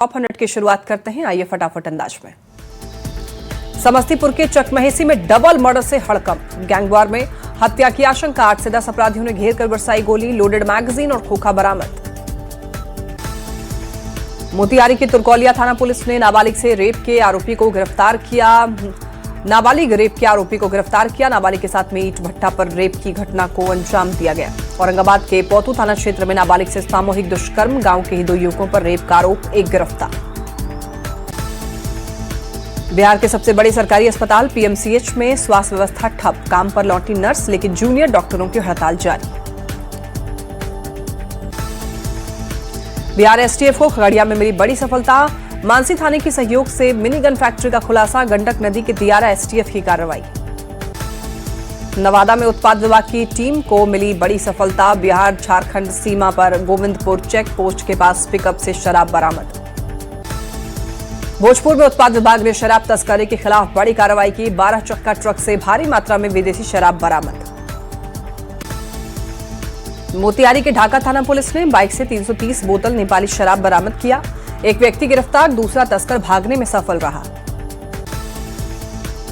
Top 100 की शुरुआत करते हैं, आइए फटाफट अंदाज में। समस्तीपुर के चकमहेसी में डबल मर्डर से हड़कंप। गैंगवार में हत्या की आशंका, 8 से 10 अपराधियों ने घेर कर बरसाई गोली, लोडेड मैगजीन और खोखा बरामद। मोतिहारी की तुरकौलिया थाना पुलिस ने नाबालिग रेप के आरोपी को गिरफ्तार किया। नाबालिग के साथ में ईंट भट्टा पर रेप की घटना को अंजाम दिया गया। औरंगाबाद के पौतू थाना क्षेत्र में नाबालिग से सामूहिक दुष्कर्म, गांव के ही 2 युवकों पर रेप का आरोप, 1 गिरफ्तार। बिहार के सबसे बड़े सरकारी अस्पताल पीएमसीएच में स्वास्थ्य व्यवस्था ठप, काम पर लौटी नर्स लेकिन जूनियर डॉक्टरों की हड़ताल जारी। बिहार एसटीएफ को खगड़िया में मिली बड़ी सफलता, मानसी थाने के सहयोग से मिनी गन फैक्ट्री का खुलासा, गंडक नदी के दियारा एसटीएफ की कार्रवाई। नवादा में उत्पाद विभाग की टीम को मिली बड़ी सफलता, बिहार झारखंड सीमा पर गोविंदपुर चेक पोस्ट के पास पिकअप से शराब बरामद। भोजपुर में उत्पाद विभाग ने शराब तस्करी के खिलाफ बड़ी कार्रवाई की, 12 चक्का ट्रक से भारी मात्रा में विदेशी शराब बरामद। मोतिहारी के ढाका थाना पुलिस ने बाइक से 330 बोतल नेपाली शराब बरामद किया, 1 व्यक्ति गिरफ्तार, दूसरा तस्कर भागने में सफल रहा।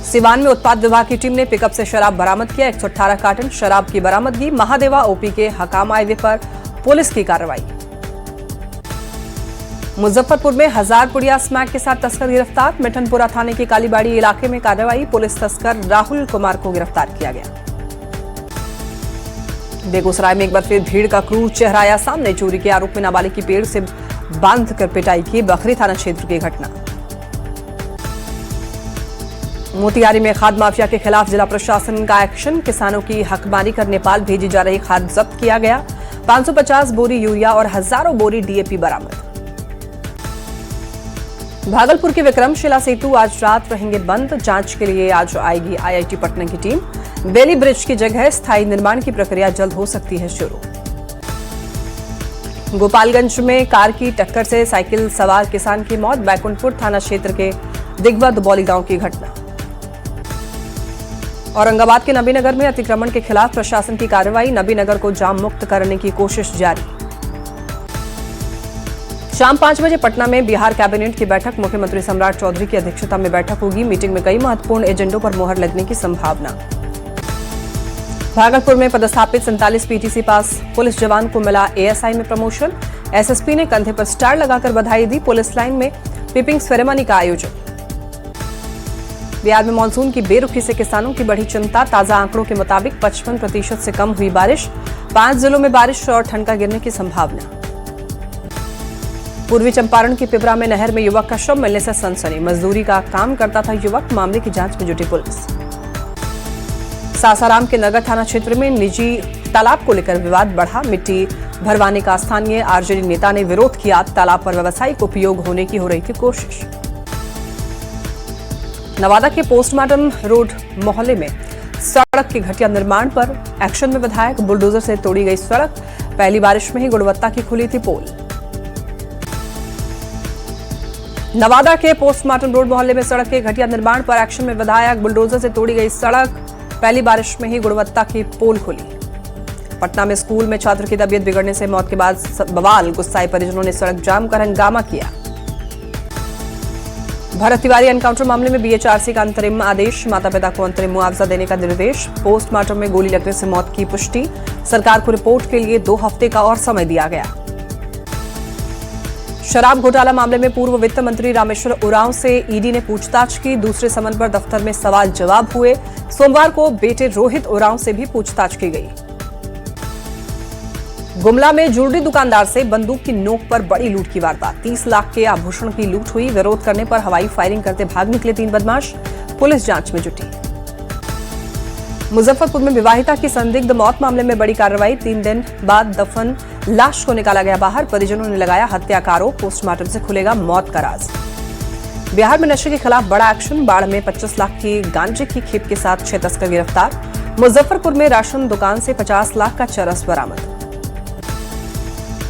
सिवान में उत्पाद विभाग की टीम ने पिकअप से शराब बरामद किया, 118 कार्टन शराब की बरामदगी। महादेवा ओपी के हकाम हाईवे पर पुलिस की कार्रवाई। मुजफ्फरपुर में 1000 पुड़िया स्मैक के साथ तस्कर गिरफ्तार, मिठनपुरा थाने के कालीबाड़ी इलाके में कार्रवाई, पुलिस तस्कर राहुल कुमार को गिरफ्तार किया गया। बेगूसराय में एक बार फिर भीड़ का क्रूर चेहरा आया सामने, चोरी के आरोप में नाबालिग की पेड़ से बांधकर पिटाई की, बखरी थाना क्षेत्र की घटना। मोतिहारी में खाद माफिया के खिलाफ जिला प्रशासन का एक्शन, किसानों की हकमारी कर नेपाल भेजी जा रही खाद जब्त किया गया, 550 बोरी यूरिया और हजारों बोरी डीएपी बरामद। भागलपुर के विक्रमशिला सेतु आज रात रहेंगे बंद, जांच के लिए आज आएगी आईआईटी पटना की टीम। बेली ब्रिज की जगह स्थायी निर्माण की प्रक्रिया जल्द हो सकती है शुरू। गोपालगंज में कार की टक्कर से साइकिल सवार किसान की मौत, बैकुंठपुर थाना क्षेत्र के दिग्वा दुबौली गांव की घटना। औरंगाबाद के नबीनगर में अतिक्रमण के खिलाफ प्रशासन की कार्रवाई, नबीनगर को जाम मुक्त करने की कोशिश जारी। शाम 5 बजे पटना में बिहार कैबिनेट की बैठक, मुख्यमंत्री सम्राट चौधरी की अध्यक्षता में बैठक होगी, मीटिंग में कई महत्वपूर्ण एजेंडों पर मुहर लगने की संभावना। भागलपुर में पदस्थापित 47 पीटीसी पास पुलिस जवान को मिला एएसआई में प्रमोशन, एसएसपी ने कंधे पर स्टार लगाकर बधाई दी, पुलिस लाइन में पिपिंग सेरेमनी का आयोजन। बिहार में मानसून की बेरुखी से किसानों की बढ़ी चिंता, ताजा आंकड़ों के मुताबिक 55% से कम हुई बारिश, 5 जिलों में बारिश और ठनका गिरने की संभावना। पूर्वी चंपारण की पिपरा में नहर में युवक का शव मिलने से सनसनी, मजदूरी का काम करता था युवक, मामले की जांच में जुटी पुलिस। सासाराम के नगर थाना क्षेत्र में निजी तालाब को लेकर विवाद बढ़ा, मिट्टी भरवाने का स्थानीय आरजेडी नेता ने विरोध किया, तालाब पर व्यावसायिक उपयोग होने की हो रही थी कोशिश। नवादा के पोस्टमार्टम रोड मोहल्ले में सड़क के घटिया निर्माण पर एक्शन में विधायक, बुलडोजर से तोड़ी गई सड़क, पहली बारिश में ही गुणवत्ता की खुली थी पोल। नवादा के पोस्टमार्टम रोड मोहल्ले में सड़क के घटिया निर्माण पर एक्शन में विधायक, बुलडोजर से तोड़ी गई सड़क, पहली बारिश में ही गुणवत्ता की पोल खुली। पटना में स्कूल में छात्र की तबीयत बिगड़ने से मौत के बाद बवाल, गुस्साए परिजनों ने सड़क जाम कर हंगामा किया। भरत तिवारी एनकाउंटर मामले में बीएचआरसी का अंतरिम आदेश, माता पिता को अंतरिम मुआवजा देने का निर्देश, पोस्टमार्टम में गोली लगने से मौत की पुष्टि, सरकार को रिपोर्ट के लिए 2 हफ्ते का और समय दिया गया। शराब घोटाला मामले में पूर्व वित्त मंत्री रामेश्वर उरांव से ईडी ने पूछताछ की, दूसरे समन पर दफ्तर में सवाल जवाब हुए, सोमवार को बेटे रोहित उरांव से भी पूछताछ की गई। गुमला में ज्वेलरी दुकानदार से बंदूक की नोक पर बड़ी लूट की वारदात, 30 लाख के आभूषण की लूट हुई, विरोध करने पर हवाई फायरिंग करते भाग निकले 3 बदमाश, पुलिस जांच में जुटी। मुजफ्फरपुर में विवाहिता की संदिग्ध मौत मामले में बड़ी कार्रवाई, 3 दिन बाद दफन लाश को निकाला गया बाहर, परिजनों ने लगाया हत्या का आरोप, पोस्टमार्टम से खुलेगा मौत का राज। बिहार में नशे के खिलाफ बड़ा एक्शन, बाढ़ में 25 लाख की गांजे की खेप के साथ 6 तस्कर गिरफ्तार, मुजफ्फरपुर में राशन दुकान से 50 लाख का चरस बरामद।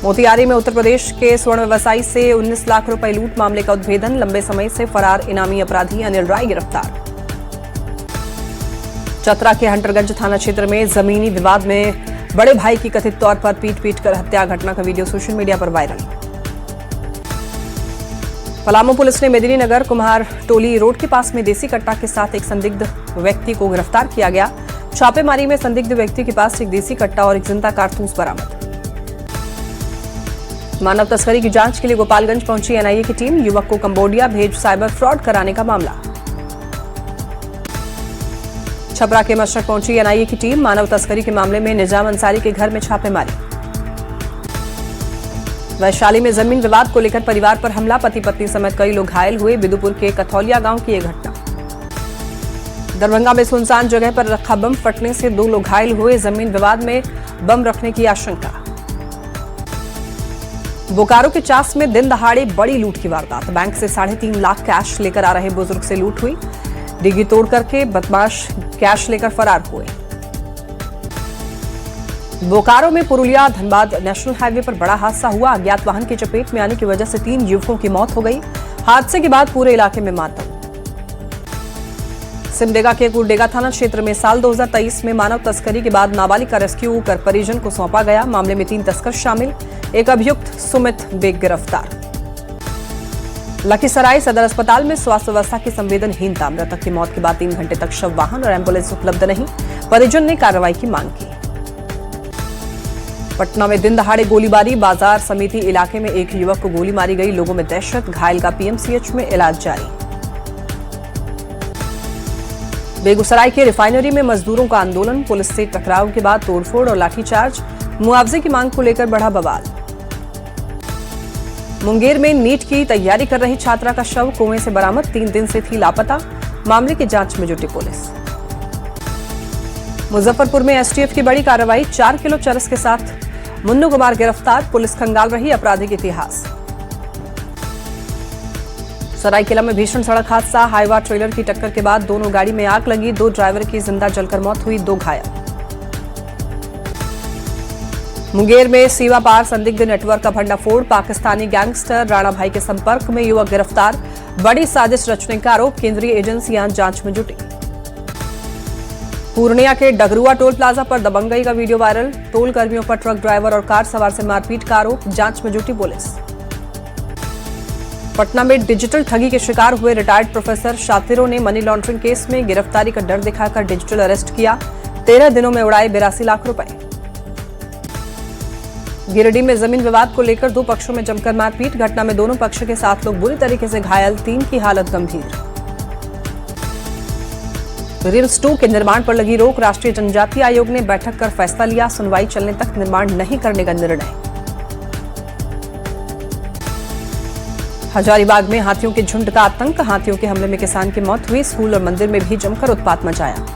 मोतिहारी में उत्तर प्रदेश के स्वर्ण व्यवसायी से 19 लाख रुपए लूट मामले का उद्भेदन, लंबे समय से फरार इनामी अपराधी अनिल राय गिरफ्तार। चतरा के हंटरगंज थाना क्षेत्र में जमीनी विवाद में बड़े भाई की कथित तौर पर पीट कर हत्या, घटना का वीडियो सोशल मीडिया पर वायरल। पलामू पुलिस ने मेदिनी नगर कुम्हार टोली रोड के पास में देसी कट्टा के साथ एक संदिग्ध व्यक्ति को गिरफ्तार किया गया। छापेमारी में संदिग्ध व्यक्ति के पास एक देसी कट्टा और एक जिंदा कारतूस बरामद। मानव तस्करी की जांच के लिए गोपालगंज पहुंची एनआईए की टीम। युवक को कंबोडिया भेज साइबर फ्रॉड कराने का मामला। छपरा के मशरक पहुंची एनआईए की टीम। मानव तस्करी के मामले में निजाम अंसारी के घर में छापेमारी। वैशाली में जमीन विवाद को लेकर परिवार पर हमला, पति पत्नी समेत कई लोग घायल हुए। बिदुपुर के कथौलिया गांव की यह घटना। दरभंगा में सुनसान जगह पर रखा बम फटने से 2 लोग घायल हुए। जमीन विवाद में बम रखने की आशंका। बोकारो के चास में दिन दहाड़े बड़ी लूट की वारदात। बैंक से 3.5 लाख कैश लेकर आ रहे बुजुर्ग से लूट हुई। डिग्गी तोड़ करके बदमाश कैश लेकर फरार हुए। बोकारो में पुरुलिया धनबाद नेशनल हाईवे पर बड़ा हादसा हुआ। अज्ञात वाहन की चपेट में आने की वजह से 3 युवकों की मौत हो गई। हादसे के बाद पूरे इलाके में मातम। सिमडेगा के कुरडेगा थाना क्षेत्र में साल 2023 में मानव तस्करी के बाद नाबालिग का रेस्क्यू कर परिजन को सौंपा गया। मामले में 3 तस्कर शामिल। एक अभियुक्त सुमित बेग गिरफ्तार। लखीसराय सदर अस्पताल में स्वास्थ्य व्यवस्था की संवेदनहीनता। मृतक की मौत के बाद 3 घंटे तक शव वाहन और एम्बुलेंस उपलब्ध नहीं। परिजन ने कार्रवाई की मांग की। पटना में दिन दहाड़े गोलीबारी। बाजार समिति इलाके में एक युवक को गोली मारी गई। लोगों में दहशत। घायल का पीएमसीएच में इलाज जारी। बेगूसराय के रिफाइनरी में मजदूरों का आंदोलन। पुलिस से टकराव के बाद तोड़फोड़ और लाठीचार्ज। मुआवजे की मांग को लेकर बढ़ा बवाल। मुंगेर में नीट की तैयारी कर रही छात्रा का शव कुएं से बरामद। 3 दिन से थी लापता। मामले की जांच में जुटी पुलिस। मुजफ्फरपुर में एसटीएफ की बड़ी कार्रवाई। 4 किलो चरस के साथ मुन्नू कुमार गिरफ्तार। पुलिस खंगाल रही आपराधिक इतिहास। सरायकेला में भीषण सड़क हादसा। हाईवा ट्रेलर की टक्कर के बाद दोनों गाड़ी में आग लगी। 2 ड्राइवर की जिंदा जलकर मौत हुई, 2 घायल। मुंगेर में सीमा पार संदिग्ध नेटवर्क का भंडाफोड़। पाकिस्तानी गैंगस्टर राणा भाई के संपर्क में युवक गिरफ्तार। बड़ी साजिश रचने का आरोप। केंद्रीय एजेंसियां जांच में जुटी। पूर्णिया के डगरुआ टोल प्लाजा पर दबंगई का वीडियो वायरल। टोल कर्मियों पर ट्रक ड्राइवर और कार सवार से मारपीट का आरोप। जांच में जुटी पुलिस। पटना में डिजिटल ठगी के शिकार हुए रिटायर्ड प्रोफेसर शातिरों ने मनी लॉन्ड्रिंग केस में गिरफ्तारी का डर दिखाकर डिजिटल अरेस्ट किया। 13 दिनों में उड़ाए 82 लाख रुपए। गिरिडीह में जमीन विवाद को लेकर 2 पक्षों में जमकर मारपीट। घटना में दोनों पक्ष के 7 लोग बुरी तरीके से घायल, 3 की हालत गंभीर। रिम्स 2 के निर्माण पर लगी रोक। राष्ट्रीय जनजातीय आयोग ने बैठक कर फैसला लिया। सुनवाई चलने तक निर्माण नहीं करने का निर्णय। हजारीबाग में हाथियों के झुंड का आतंक। हाथियों के हमले में किसान की मौत हुई। स्कूल और मंदिर में भी जमकर उत्पात मचाया।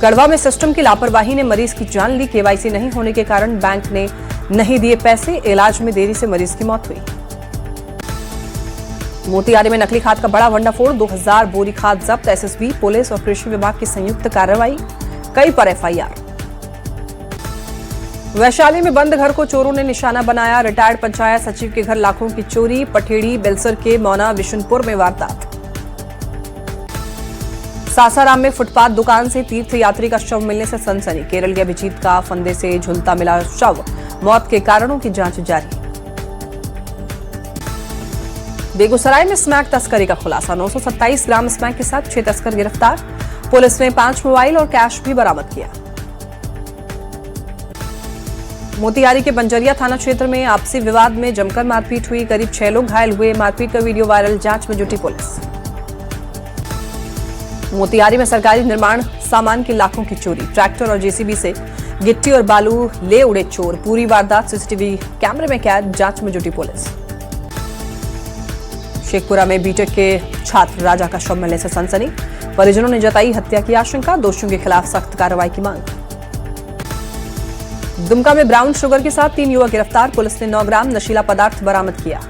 गढ़वा में सिस्टम की लापरवाही ने मरीज की जान ली। केवाईसी नहीं होने के कारण बैंक ने नहीं दिए पैसे। इलाज में देरी से मरीज की मौत हुई। मोतिहारी में नकली खाद का बड़ा भंडाफोड़। 2000 बोरी खाद जब्त। एसएसबी, पुलिस और कृषि विभाग की संयुक्त कार्रवाई। कई पर एफआईआर। वैशाली में बंद घर को चोरों ने निशाना बनाया। रिटायर्ड पंचायत सचिव के घर लाखों की चोरी। पठेड़ी बेलसर के मौना विशुनपुर में वारदात। सासाराम में फुटपाथ दुकान से तीर्थयात्री का शव मिलने से सनसनी। केरल के अभिजीत का फंदे से झुलता मिला शव। मौत के कारणों की जांच जारी। बेगूसराय में स्मैक तस्करी का खुलासा। 927 ग्राम स्मैक के साथ 6 तस्कर गिरफ्तार। पुलिस ने 5 मोबाइल और कैश भी बरामद किया। मोतिहारी के बंजरिया थाना क्षेत्र में आपसी विवाद में जमकर मारपीट हुई। करीब 6 लोग घायल हुए। मारपीट का वीडियो वायरल। जांच में जुटी पुलिस। मोतिहारी में सरकारी निर्माण सामान की लाखों की चोरी। ट्रैक्टर और जेसीबी से गिट्टी और बालू ले उड़े चोर। पूरी वारदात सीसीटीवी कैमरे में कैद। जांच में जुटी पुलिस। शेखपुरा में बीटेक के छात्र राजा का शव मिलने से सनसनी। परिजनों ने जताई हत्या की आशंका। दोषियों के खिलाफ सख्त कार्रवाई की मांग। दुमका में ब्राउन शुगर के साथ 3 युवक गिरफ्तार। पुलिस ने 9 ग्राम नशीला पदार्थ बरामद किया।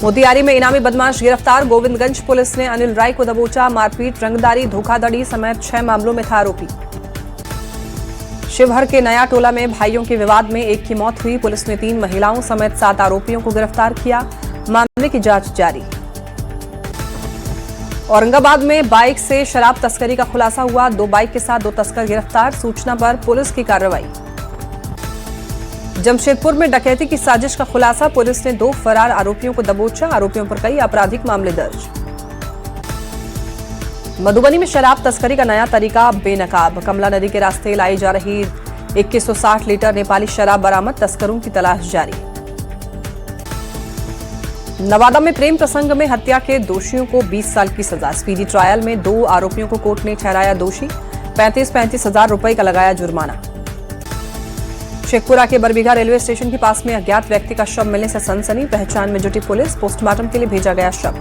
मोतिहारी में इनामी बदमाश गिरफ्तार। गोविंदगंज पुलिस ने अनिल राय को दबोचा। मारपीट, रंगदारी, धोखाधड़ी समेत 6 मामलों में था आरोपी। शिवहर के नया टोला में भाइयों के विवाद में एक की मौत हुई। पुलिस ने 3 महिलाओं समेत 7 आरोपियों को गिरफ्तार किया। मामले की जांच जारी। औरंगाबाद में बाइक से शराब तस्करी का खुलासा हुआ। 2 बाइक के साथ 2 तस्कर गिरफ्तार। सूचना पर पुलिस की कार्रवाई। जमशेदपुर में डकैती की साजिश का खुलासा, पुलिस ने 2 फरार आरोपियों को दबोचा, आरोपियों पर कई आपराधिक मामले दर्ज। मधुबनी में शराब तस्करी का नया तरीका बेनकाब, कमला नदी के रास्ते लाई जा रही 2160 लीटर नेपाली शराब बरामद, तस्करों की तलाश जारी। नवादा में प्रेम प्रसंग में हत्या के दोषियों को 20 साल की सजा, स्पीडी ट्रायल में 2 आरोपियों को कोर्ट ने ठहराया दोषी, 35-35 हजार रुपए का लगाया जुर्माना। शेखपुरा के बरबीघा रेलवे स्टेशन के पास में अज्ञात व्यक्ति का शव मिलने से सनसनी, पहचान में जुटी पुलिस, पोस्टमार्टम के लिए भेजा गया शव।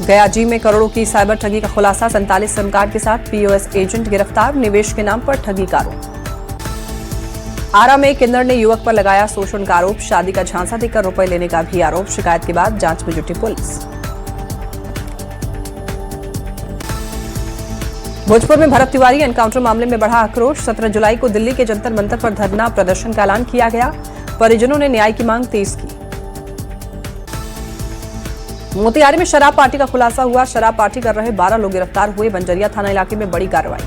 गया जी में करोड़ों की साइबर ठगी का खुलासा, 47 सिम कार्ड के साथ पीओएस एजेंट गिरफ्तार, निवेश के नाम पर ठगी का आरोप। आरा में किन्नर ने युवक पर लगाया शोषण का आरोप, शादी का झांसा देकर रुपए लेने का भी आरोप, शिकायत के बाद जांच में जुटी पुलिस। भोजपुर में भरत तिवारी एनकाउंटर मामले में बढ़ा आक्रोश, 17 जुलाई को दिल्ली के जंतर मंतर पर धरना प्रदर्शन का ऐलान किया गया, परिजनों ने न्याय की मांग तेज की। मोतिहारी में शराब पार्टी का खुलासा हुआ, शराब पार्टी कर रहे 12 लोग गिरफ्तार हुए, बंजरिया थाना इलाके में बड़ी कार्रवाई।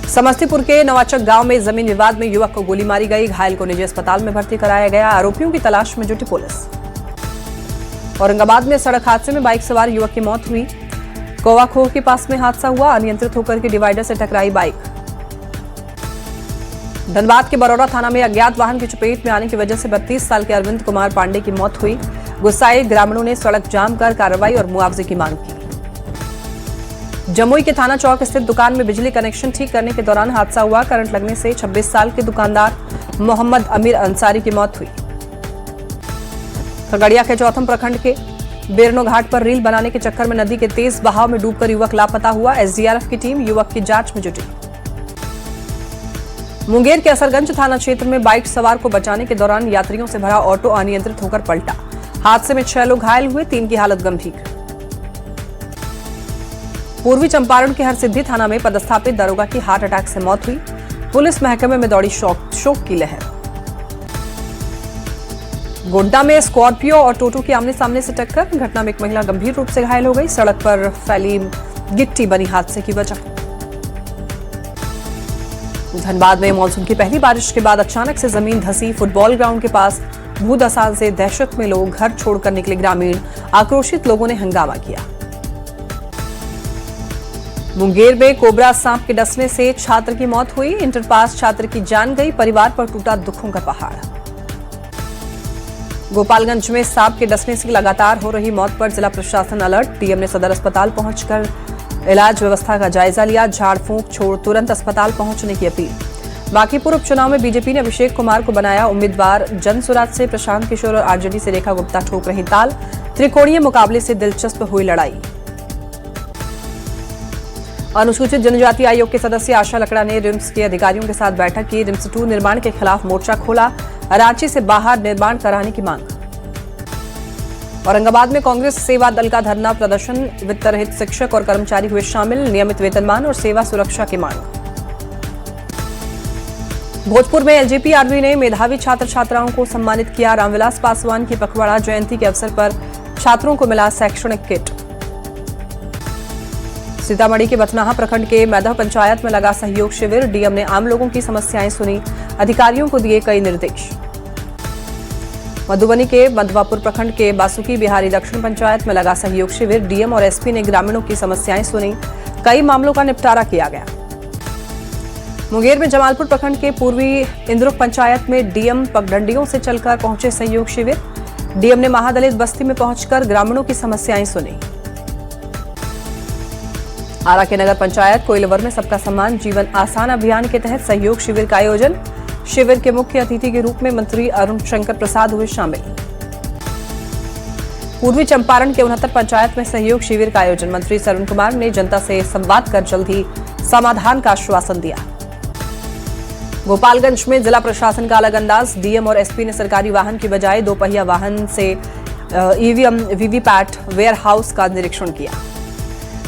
समस्तीपुर के नवाचक गांव में जमीन विवाद में युवक को गोली मारी गई, घायल को निजी अस्पताल में भर्ती कराया गया, आरोपियों की तलाश में जुटी पुलिस। औरंगाबाद में सड़क हादसे में बाइक सवार युवक की मौत हुई, कोवाखोह के पास में हादसा हुआ, अनियंत्रित होकर के डिवाइडर से टकराई बाइक। धनबाद के बरौरा थाना में अज्ञात वाहन की चपेट में आने की वजह से 32 साल के अरविंद कुमार पांडे की मौत हुई, गुस्साए ग्रामीणों ने सड़क जाम कर कार्रवाई और मुआवजे की मांग की। जमुई के थाना चौक स्थित दुकान में बिजली कनेक्शन ठीक करने के दौरान हादसा हुआ, करंट लगने से 26 साल के दुकानदार मोहम्मद अमीर अंसारी की मौत हुई। खगड़िया के चौथम प्रखंड के बेरनो घाट पर रील बनाने के चक्कर में नदी के तेज बहाव में डूबकर युवक लापता हुआ, एसडीआरएफ की टीम युवक की जांच में जुटी। मुंगेर के असरगंज थाना क्षेत्र में बाइक सवार को बचाने के दौरान यात्रियों से भरा ऑटो अनियंत्रित होकर पलटा, हादसे में 6 लोग घायल हुए, 3 की हालत गंभीर। पूर्वी चंपारण के हरसिद्धि थाना में पदस्थापित दरोगा की हार्ट अटैक से मौत हुई, पुलिस महकमे में दौड़ी शोक की लहर। गोड्डा में स्कॉर्पियो और टोटो की आमने सामने से टक्कर, घटना में एक महिला गंभीर रूप से घायल हो गई, सड़क पर फैली गिट्टी बनी हादसे की वजह। धनबाद में मानसून की पहली बारिश के बाद अचानक से जमीन धंसी, फुटबॉल ग्राउंड के पास भूदसान से दहशत में लोग घर छोड़कर निकले ग्रामीण, आक्रोशित लोगों ने हंगामा किया। मुंगेर में कोबरा सांप के डसने से छात्र की मौत हुई, इंटर पास छात्र की जान गई, परिवार पर टूटा दुखों का पहाड़। गोपालगंज में सांप के डसने से लगातार हो रही मौत पर जिला प्रशासन अलर्ट, डीएम ने सदर अस्पताल पहुंचकर इलाज व्यवस्था का जायजा लिया, झाड़ फूंक छोड़ तुरंत अस्पताल पहुंचने की अपील। बांकीपुर उपचुनाव में बीजेपी ने अभिषेक कुमार को बनाया उम्मीदवार, जनसुराज से प्रशांत किशोर और आरजेडी से रेखा गुप्ता ठोक रही ताल, त्रिकोणीय मुकाबले से दिलचस्प हुई लड़ाई। अनुसूचित जनजाति आयोग के सदस्य आशा लकड़ा ने रिम्स के अधिकारियों के साथ बैठक की, रिम्स 2 निर्माण के खिलाफ मोर्चा खोला, रांची से बाहर निर्माण कराने की मांग। औरंगाबाद में कांग्रेस सेवा दल का धरना प्रदर्शन, वित्त रहित शिक्षक और कर्मचारी हुए शामिल, नियमित वेतनमान और सेवा सुरक्षा की मांग। भोजपुर में एलजेपीआरबी ने मेधावी छात्र छात्राओं को सम्मानित किया, रामविलास पासवान की पखवाड़ा जयंती के अवसर पर छात्रों को मिला शैक्षणिक किट। सीतामढ़ी के बथनाहा प्रखंड के मैदह पंचायत में लगा सहयोग शिविर, डीएम ने आम लोगों की समस्याएं सुनी, अधिकारियों को दिए कई निर्देश। मधुबनी के मधवापुर प्रखंड के बासुकी बिहारी दक्षिण पंचायत में लगा सहयोग शिविर, डीएम और एसपी ने ग्रामीणों की समस्याएं सुनी, कई मामलों का निपटारा किया गया। मुंगेर में जमालपुर प्रखंड के पूर्वी इंद्रुक पंचायत में डीएम पगडंडियों से चलकर पहुंचे सहयोग शिविर, डीएम ने महादलित बस्ती में पहुंचकर ग्रामीणों की समस्याएं सुनी। आरा के नगर पंचायत कोइलवर में सबका सम्मान जीवन आसान अभियान के तहत सहयोग शिविर का आयोजन, शिविर के मुख्य अतिथि के रूप में मंत्री अरुण शंकर प्रसाद हुए शामिल। पूर्वी चंपारण के 69 पंचायत में सहयोग शिविर का आयोजन, मंत्री अरुण कुमार ने जनता से संवाद कर जल्द ही समाधान का आश्वासन दिया। गोपालगंज में जिला प्रशासन का अलग अंदाज, डीएम और एसपी ने सरकारी वाहन की बजाय 2 पहिया वाहन से ईवीएम वीवीपैट वेयर हाउस का निरीक्षण किया।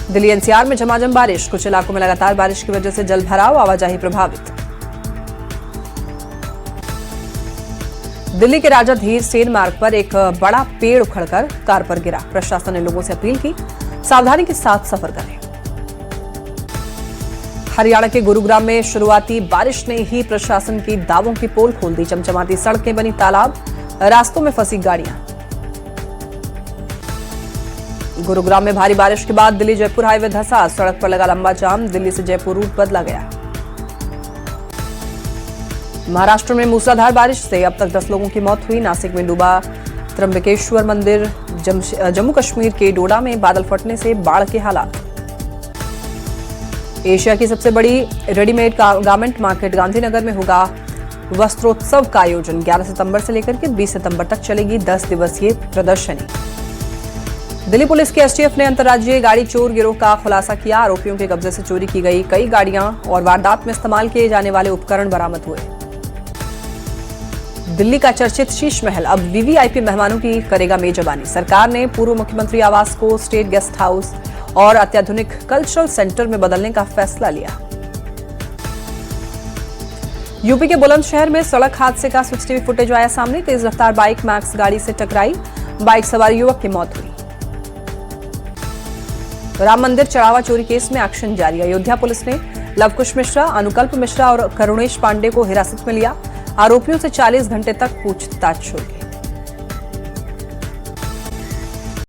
दिल्ली एनसीआर में झमाझम बारिश, कुछ इलाकों में लगातार बारिश की वजह से जल भराव, आवाजाही प्रभावित। दिल्ली के राजा धीर सेन मार्ग पर एक बड़ा पेड़ उखड़कर कार पर गिरा, प्रशासन ने लोगों से अपील की सावधानी के साथ सफर करें। हरियाणा के गुरुग्राम में शुरुआती बारिश ने ही प्रशासन की दावों की पोल खोल दी। चमचमाती सड़कें बनी तालाब, रास्तों में फंसी गाड़ियां। गुरुग्राम में भारी बारिश के बाद दिल्ली जयपुर हाईवे धंसा, सड़क पर लगा लंबा जाम। दिल्ली से जयपुर रूट बदला गया। महाराष्ट्र में मूसलाधार बारिश से अब तक 10 लोगों की मौत हुई। नासिक में डूबा त्र्यंबकेश्वर मंदिर। जम्मू कश्मीर के डोडा में बादल फटने से बाढ़ के हालात। एशिया की सबसे बड़ी रेडीमेड गारमेंट मार्केट गांधीनगर में होगा वस्त्रोत्सव का आयोजन। 11 सितंबर से लेकर के 20 सितंबर तक चलेगी 10 दिवसीय प्रदर्शनी। दिल्ली पुलिस के एसटीएफ ने अंतर्राज्यीय गाड़ी चोर गिरोह का खुलासा किया। आरोपियों के कब्जे से चोरी की गई कई गाड़ियां और वारदात में इस्तेमाल किए जाने वाले उपकरण बरामद हुए। दिल्ली का चर्चित शीश महल अब वीवीआईपी मेहमानों की करेगा मेजबानी। सरकार ने पूर्व मुख्यमंत्री आवास को स्टेट गेस्ट हाउस और अत्याधुनिक कल्चरल सेंटर में बदलने का फैसला लिया। यूपी के बुलंदशहर में सड़क हादसे का सीसीटीवी फुटेज आया सामने। तेज रफ्तार बाइक मैक्स गाड़ी से टकराई, बाइक सवार युवक की मौत हुई। राम मंदिर चढ़ावा चोरी केस में एक्शन जारी। अयोध्या पुलिस ने लवकुश मिश्रा, अनुकल्प मिश्रा और करुणेश पांडे को हिरासत में लिया। आरोपियों से 40 घंटे तक पूछताछ हुई।